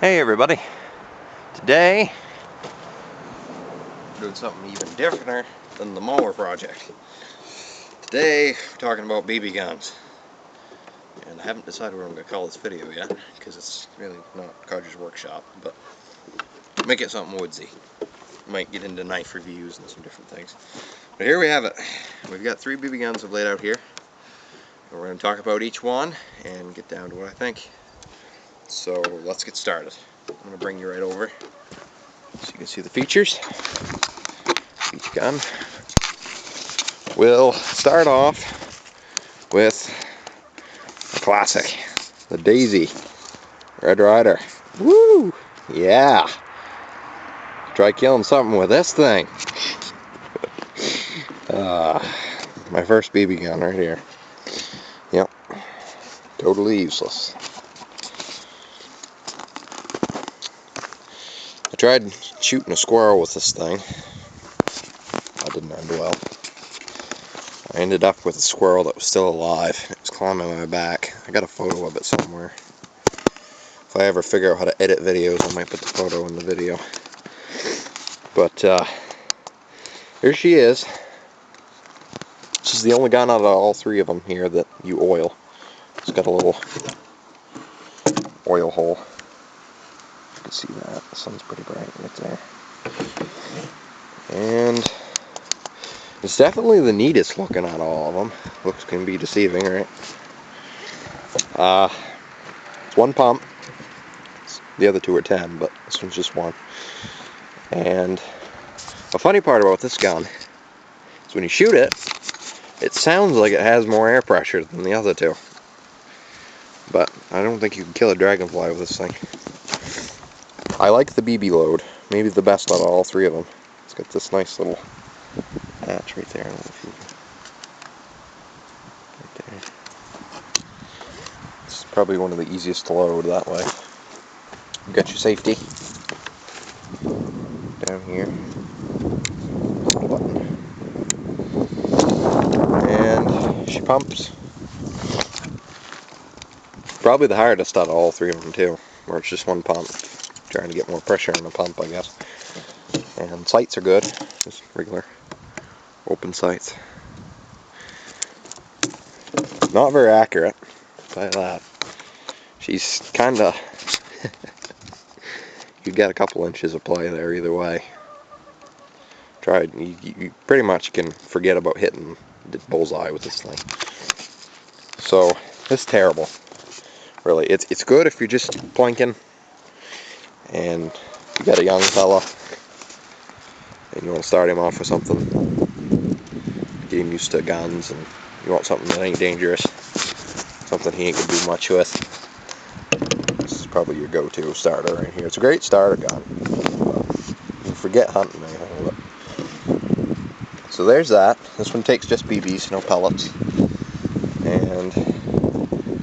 Hey everybody, today we're doing something even different than the mower project. Today we're talking about BB guns, and I haven't decided what I'm going to call this video yet because it's really not Codger's workshop, but make it something woodsy. Might get into knife reviews and some different things. But here we have it. We've got 3 BB guns I've laid out here. We're going to talk about each one and get down to what I think. So let's get started. I'm going to bring you right over so you can see the features. Each gun. We'll start off with a classic, the Daisy Red Ryder. Woo! Yeah! Try killing something with this thing. My first BB gun right here. Yep. Totally useless. I tried shooting a squirrel with this thing. That didn't end well. I ended up with a squirrel that was still alive. It was climbing my back. I got a photo of it somewhere. If I ever figure out how to edit videos, I might put the photo in the video. But here she is. She's the only gun out of all 3 of them here that you oil. It's got a little oil hole. You can see that. The sun's pretty bright right there. And it's definitely the neatest looking out of all of them. Looks can be deceiving, right? It's 1 pump. The other 2 are 10, but this one's just 1. And the funny part about this gun is when you shoot it, it sounds like it has more air pressure than the other 2. But I don't think you can kill a dragonfly with this thing. I like the BB load. Maybe the best out of all 3 of them. It's got this nice little hatch right there. I don't know if you can. Right there. It's probably one of the easiest to load that way. You got your safety down here. Button. And she pumps. Probably the hardest out of all 3 of them too, where it's just 1 pump. Trying to get more pressure in the pump, I guess. And sights are good, just regular open sights. Not very accurate, I'll tell you that. She's kinda you got a couple inches of play there either way. You pretty much can forget about hitting the bullseye with this thing. So it's terrible. Really, it's good if you're just planking and you got a young fella and you want to start him off with something, get him used to guns, and you want something that ain't dangerous, something he ain't gonna do much with. This is probably your go-to starter right here. It's a great starter gun. You forget hunting anything with it. So there's that. This one takes just BBs, no pellets. And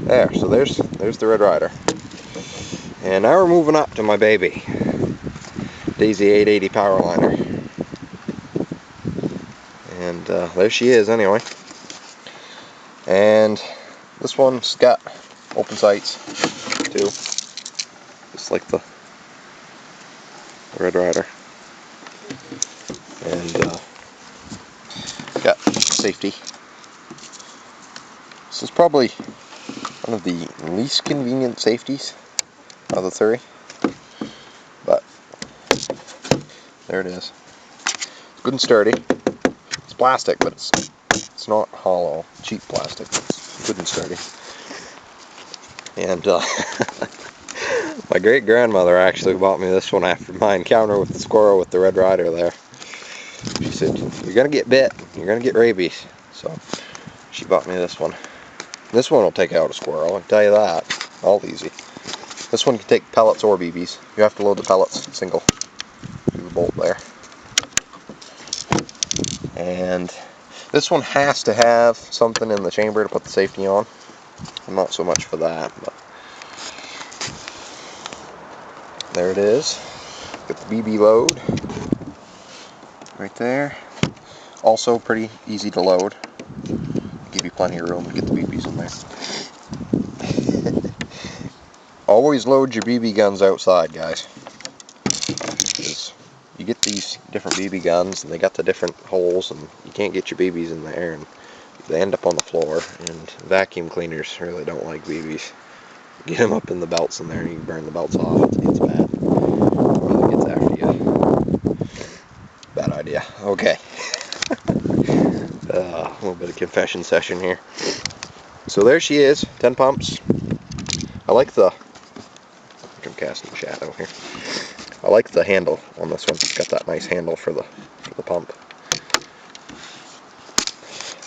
there, so there's the Red Ryder. And now we're moving up to my baby, Daisy 880 Powerliner. And there she is anyway. And this one's got open sights too, just like the Red Ryder. And got safety. This is probably one of the least convenient safeties of the 3, but there it is. It's good and sturdy. It's plastic, but it's not hollow, cheap plastic. It's good and sturdy. And my great grandmother actually bought me this one after my encounter with the squirrel with the Red Ryder there. She said, "You're gonna get bit. You're gonna get rabies." So she bought me this one. This one will take out a squirrel, I can tell you that. All easy. This one can take pellets or BBs. You have to load the pellets single through the bolt there. And this one has to have something in the chamber to put the safety on. I'm not so much for that, but there it is. Got the BB load right there. Also pretty easy to load. Give you plenty of room to get the BBs in there. always load your BB guns outside, guys. Because you get these different BB guns, and they got the different holes, and you can't get your BBs in there, and they end up on the floor. And vacuum cleaners really don't like BBs. Get them up in the belts in there, and you can burn the belts off. It's bad. Or it gets after you. Bad idea. Okay. A little bit of confession session here. So there she is, 10 pumps. I like the, I'm casting shadow here. I like the handle on this one. It's got that nice handle for the pump.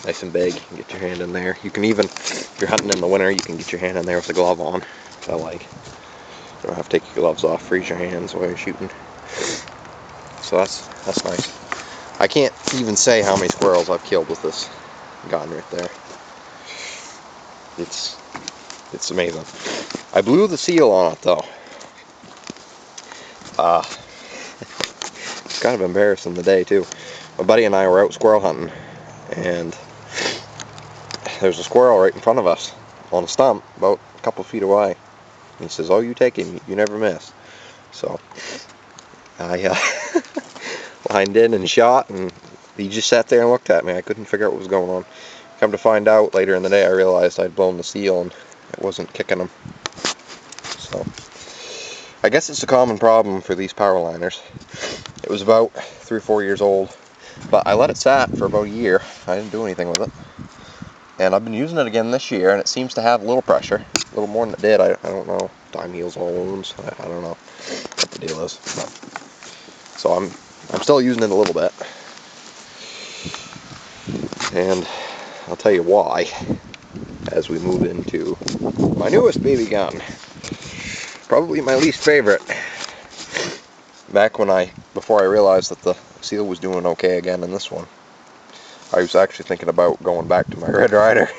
Nice and big. You can get your hand in there. You can even, if you're hunting in the winter, you can get your hand in there with a glove on, which I like. You don't have to take your gloves off, freeze your hands while you're shooting. So that's nice. I can't even say how many squirrels I've killed with this gun right there. It's amazing. I blew the seal on it though. It's kind of embarrassing the day too. My buddy and I were out squirrel hunting, and there's a squirrel right in front of us on a stump about a couple feet away. And he says, "Oh, you take him, you never miss." So I lined in and shot, and he just sat there and looked at me. I couldn't figure out what was going on. Come to find out later in the day, I realized I'd blown the seal and it wasn't kicking him. So I guess it's a common problem for these power liners. It was about 3 or 4 years old, but I let it sat for about a year. I didn't do anything with it, and I've been using it again this year, and it seems to have a little pressure, a little more than it did. I don't know. Time heals all wounds. I don't know what the deal is. But, so I'm still using it a little bit, and I'll tell you why as we move into my newest BB gun. Probably my least favorite. Back before I realized that the seal was doing okay again in this one, I was actually thinking about going back to my Red Ryder.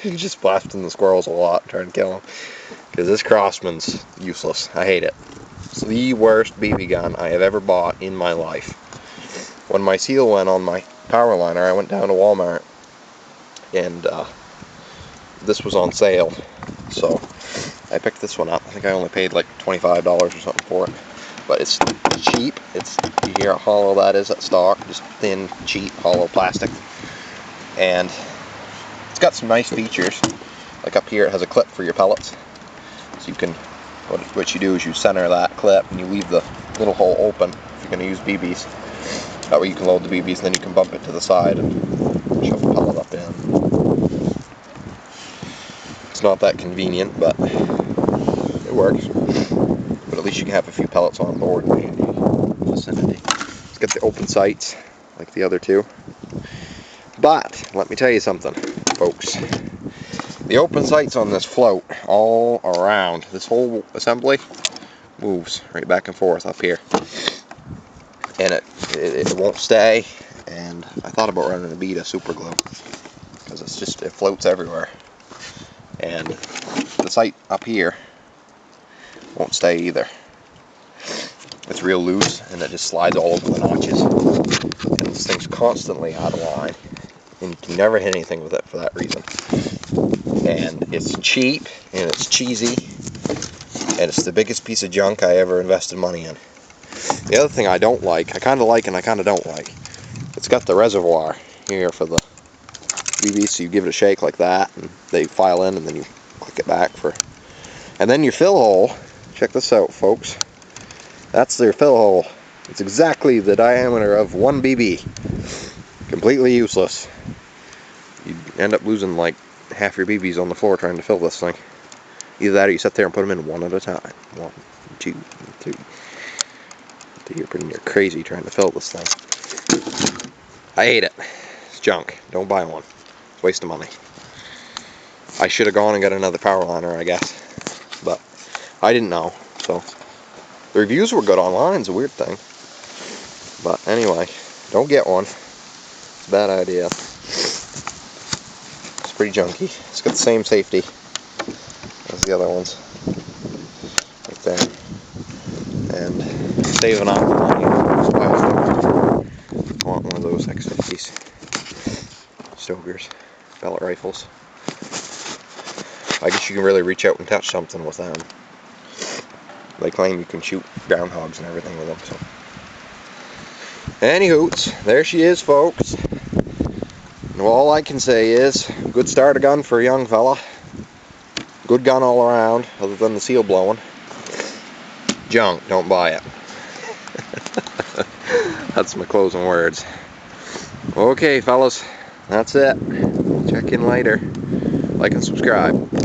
Just blasting the squirrels a lot, trying to kill them. Because this Crossman's useless. I hate it. It's the worst BB gun I have ever bought in my life. When my seal went on my power liner, I went down to Walmart, and this was on sale. So I picked this one up. I think I only paid like $25 or something for it. But it's cheap. You hear how hollow that is at stock. Just thin, cheap, hollow plastic. And it's got some nice features. Like up here, it has a clip for your pellets. So you can, what you do is you center that clip and you leave the little hole open if you're going to use BBs. That way you can load the BBs, and then you can bump it to the side and shove the pellet up in. It's not that convenient, but it works. But at least you can have a few pellets on board in the vicinity. It's got the open sights like the other two. But let me tell you something, folks. The open sights on this float all around. This whole assembly moves right back and forth up here. And it won't stay. And I thought about running a bead of super glue, because it floats everywhere. And the sight up here won't stay either. It's real loose, and it just slides all over the notches. And this thing's constantly out of line, and you can never hit anything with it for that reason. And it's cheap, and it's cheesy, and it's the biggest piece of junk I ever invested money in. The other thing I don't like, I kind of like and I kind of don't like, it's got the reservoir here for the BB, so you give it a shake like that, and they file in, and then you click it back and then your fill hole, check this out, folks. That's their fill hole. It's exactly the diameter of one BB. Completely useless. You'd end up losing like half your BBs on the floor trying to fill this thing. Either that or you sit there and put them in one at a time. 1, 2, 3. You're pretty near crazy trying to fill this thing. I hate it. It's junk. Don't buy one. It's a waste of money. I should have gone and got another power liner, I guess. But I didn't know, so. The reviews were good online. It's a weird thing. But anyway, don't get one. It's a bad idea. It's pretty junky. It's got the same safety as the other ones. Right there. And saving on the money. I want one of those X50s. Stogers. Pellet rifles. I guess you can really reach out and touch something with them. They claim you can shoot groundhogs and everything with them. So, anywhoots, there she is, folks. And all I can say is, good starter gun for a young fella. Good gun all around, other than the seal blowing. Junk, don't buy it. That's my closing words. Okay, fellas, that's it. Check in later. Like and subscribe.